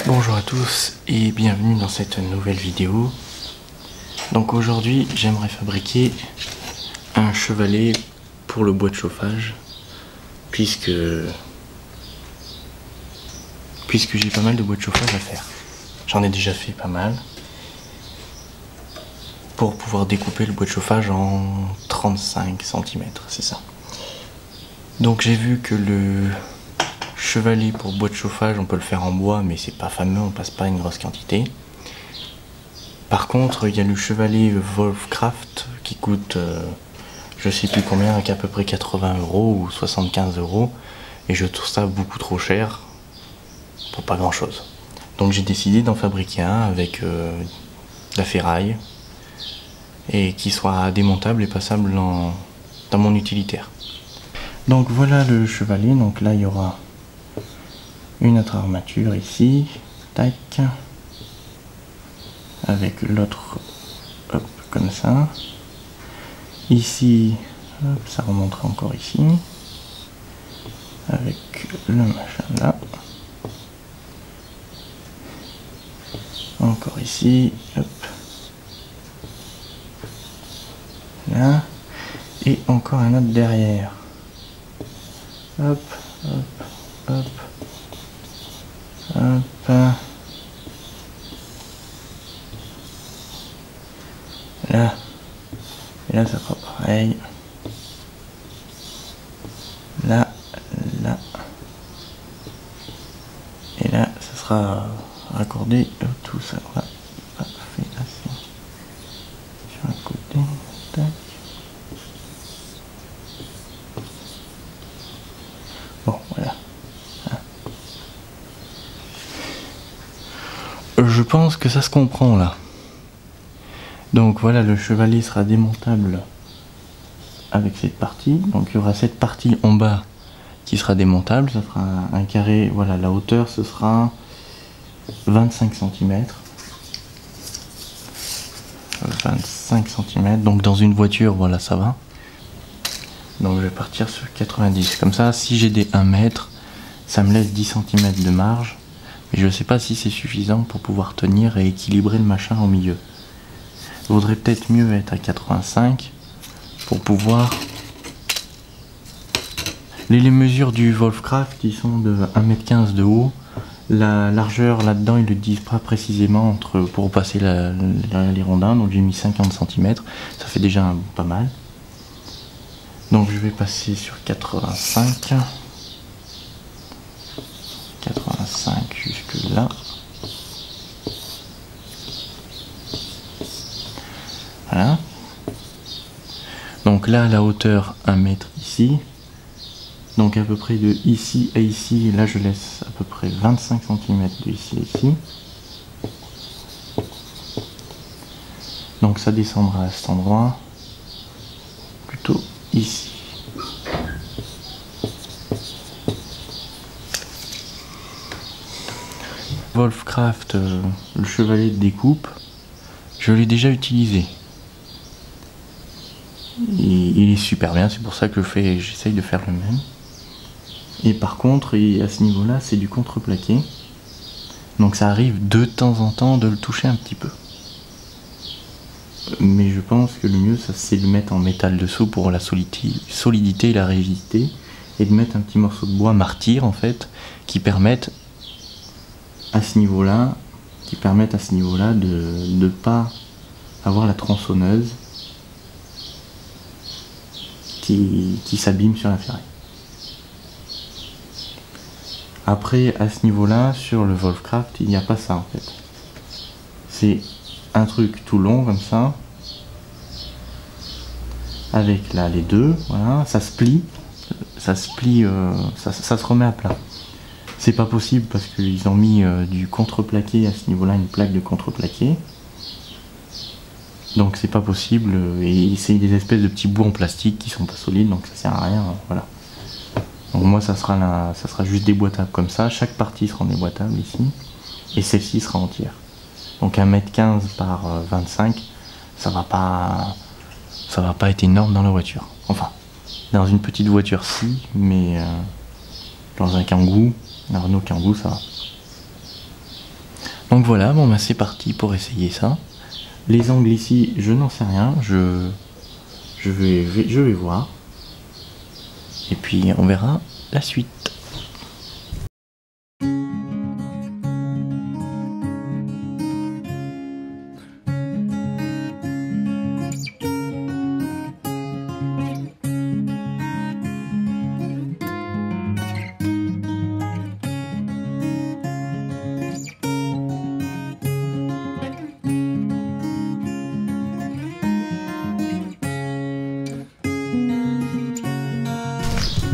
Bonjour à tous et bienvenue dans cette nouvelle vidéo. Donc aujourd'hui j'aimerais fabriquer un chevalet pour le bois de chauffage puisque j'ai pas mal de bois de chauffage à faire. J'en ai déjà fait pas mal pour pouvoir découper le bois de chauffage en 35 cm, c'est ça. Donc j'ai vu que le chevalet pour bois de chauffage on peut le faire en bois, mais c'est pas fameux, on passe pas une grosse quantité. Par contre il y a le chevalet Wolfcraft qui coûte je sais plus combien, à peu près 80 € ou 75 €, et je trouve ça beaucoup trop cher pour pas grand chose. Donc j'ai décidé d'en fabriquer un avec de la ferraille et qui soit démontable et passable dans mon utilitaire. Donc voilà le chevalet. Donc là il y aura une autre armature ici, tac, avec l'autre, hop, comme ça. Ici, hop, ça remontera encore ici, avec le machin là. Encore ici, hop, là, et encore un autre derrière. Hop, hop, hop, hop. Là, et là ça fera pareil. Là, là, et là, ça sera raccordé tout ça. On va faire ainsi sur un côté, tac. Bon, voilà. Je pense que ça se comprend là. Donc voilà, le chevalet sera démontable avec cette partie. Donc il y aura cette partie en bas qui sera démontable. Ça fera un carré. Voilà, la hauteur ce sera 25 cm. 25 cm. Donc dans une voiture, voilà, ça va. Donc je vais partir sur 90. Comme ça, si j'ai des 1 mètre, ça me laisse 10 cm de marge. Mais je sais pas si c'est suffisant pour pouvoir tenir et équilibrer le machin au milieu. Il vaudrait peut-être mieux être à 85 pour pouvoir... Les mesures du Wolfcraft, ils sont de 1,15 m de haut. La largeur là-dedans, ils le disent pas précisément pour passer les rondins. Donc j'ai mis 50 cm. Ça fait déjà pas mal. Donc je vais passer sur 85. 85 jusque là. Voilà. Donc là, la hauteur 1 mètre ici. Donc à peu près de ici à ici, là je laisse à peu près 25 cm de ici à ici. Donc ça descendra à cet endroit, plutôt ici. Wolfcraft, le chevalet de découpe, je l'ai déjà utilisé. Il est super bien, c'est pour ça que j'essaye de faire le même. Et par contre, à ce niveau-là, c'est du contreplaqué. Donc ça arrive de temps en temps de le toucher un petit peu. Mais je pense que le mieux, c'est de le mettre en métal dessous pour la solidité et la rigidité. Et de mettre un petit morceau de bois martyr, en fait, qui permettent à ce niveau-là, de ne pas avoir la tronçonneuse qui s'abîme sur la ferraille. Après, à ce niveau-là, sur le Wolfcraft, il n'y a pas ça en fait. C'est un truc tout long comme ça, avec là les deux, voilà, ça se plie, ça se remet à plat. C'est pas possible parce qu'ils ont mis du contreplaqué à ce niveau-là, une plaque de contreplaqué. Donc c'est pas possible, et c'est des espèces de petits bouts en plastique qui sont pas solides, donc ça sert à rien, voilà. Donc moi ça sera juste déboîtable comme ça, chaque partie sera déboîtable ici, et celle-ci sera entière. Donc 1,15 m par 25, ça va pas être énorme dans la voiture. Enfin, dans une petite voiture si, mais dans un Kangoo, un Renault Kangoo, ça va. Donc voilà, bon bah c'est parti pour essayer ça. Les angles ici, je n'en sais rien, je vais voir. Et puis on verra la suite.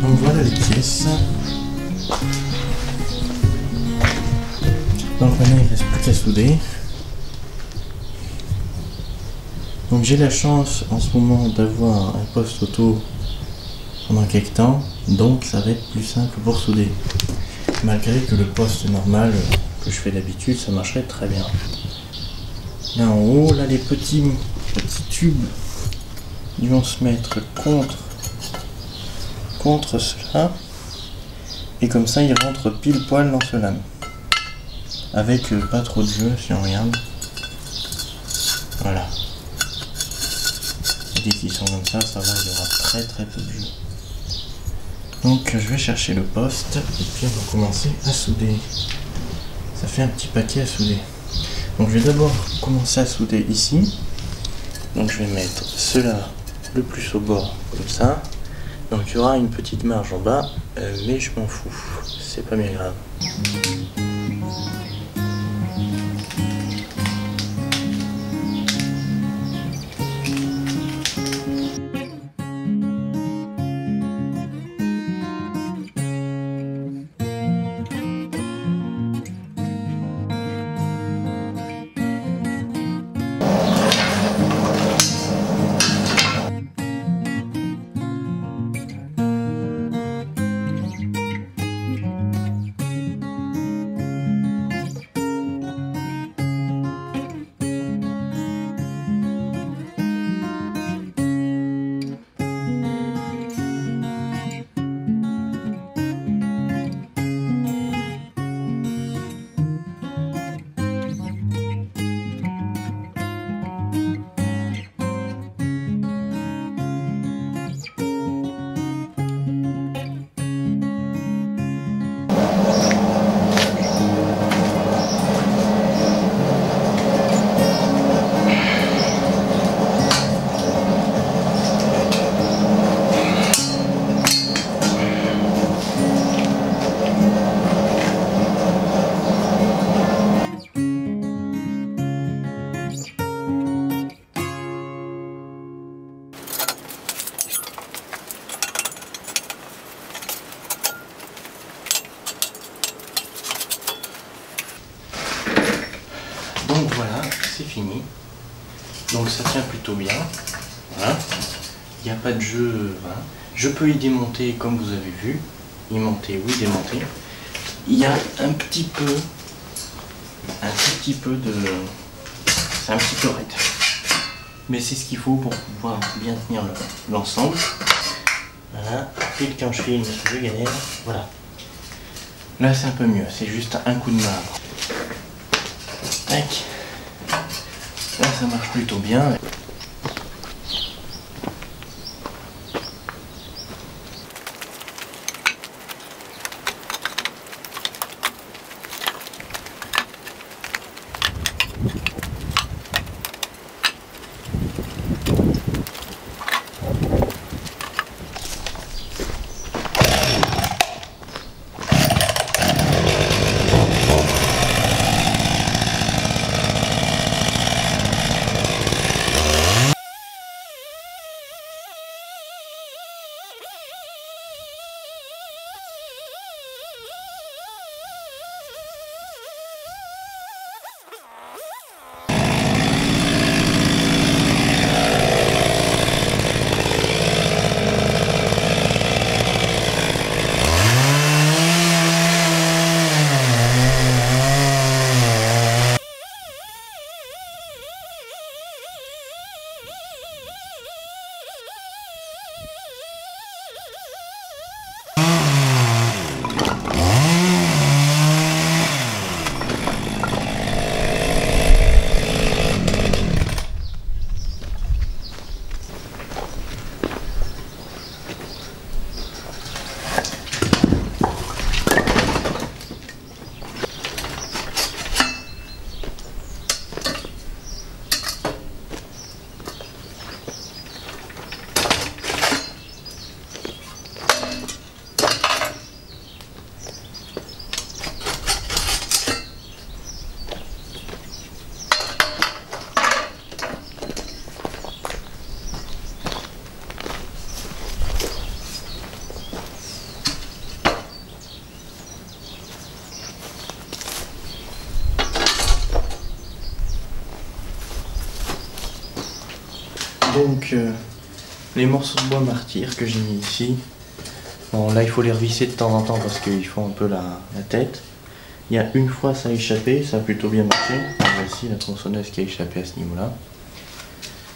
Donc voilà les pièces. Donc maintenant il ne reste plus qu'à souder. Donc j'ai la chance en ce moment d'avoir un poste auto pendant quelques temps, donc ça va être plus simple pour souder. Malgré que le poste normal que je fais d'habitude, ça marcherait très bien. Là en haut, là les petits tubes, ils vont se mettre contre cela, et comme ça ils rentrent pile poil dans ce lame, avec pas trop de jeu si on regarde. Voilà. Dès qu'ils sont comme ça va, il y aura très peu de jeu. Donc je vais chercher le poste et puis on va commencer à souder. Ça fait un petit paquet à souder. Donc je vais d'abord commencer à souder ici. Donc je vais mettre cela le plus au bord comme ça. Donc il y aura une petite marge en bas, mais je m'en fous, c'est pas bien grave. Donc voilà, c'est fini. Donc ça tient plutôt bien. Voilà. Il n'y a pas de jeu. Voilà. Je peux y démonter comme vous avez vu. Y monter, oui, démonter. Il y a un tout petit peu de. C'est un petit peu raide. Mais c'est ce qu'il faut pour pouvoir bien tenir l'ensemble. Voilà. Et quand je filme, je galère. Voilà. Là c'est un peu mieux, c'est juste un coup de marbre. Tac. Là ça marche plutôt bien. Donc les morceaux de bois martyr que j'ai mis ici, bon là il faut les revisser de temps en temps parce qu'ils font un peu la tête. Il y a une fois ça a échappé, ça a plutôt bien marché. On voit ici la tronçonneuse qui a échappé à ce niveau là.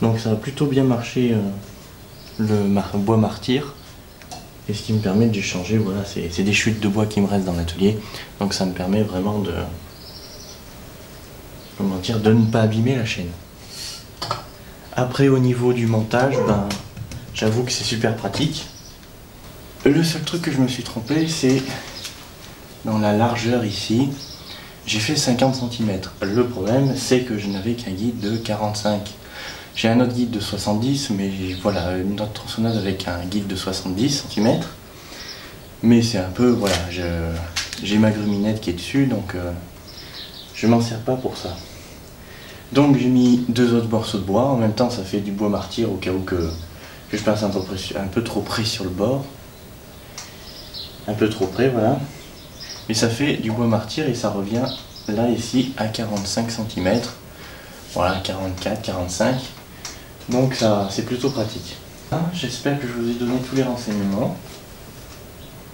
Donc ça a plutôt bien marché le bois martyr. Et ce qui me permet de changer, voilà, c'est des chutes de bois qui me restent dans l'atelier. Donc ça me permet vraiment de, comment dire, de ne pas abîmer la chaîne. Après au niveau du montage, ben, j'avoue que c'est super pratique. Le seul truc que je me suis trompé, c'est dans la largeur ici. J'ai fait 50 cm. Le problème, c'est que je n'avais qu'un guide de 45. J'ai un autre guide de 70, mais voilà, une autre tronçonneuse avec un guide de 70 cm. Mais c'est un peu, voilà, j'ai ma gruminette qui est dessus, donc je m'en sers pas pour ça. Donc j'ai mis deux autres morceaux de bois, en même temps ça fait du bois martyr au cas où que je passe un peu trop près sur le bord. Un peu trop près, voilà. Mais ça fait du bois martyr et ça revient là ici à 45 cm. Voilà, 44, 45. Donc ça, c'est plutôt pratique. J'espère que je vous ai donné tous les renseignements.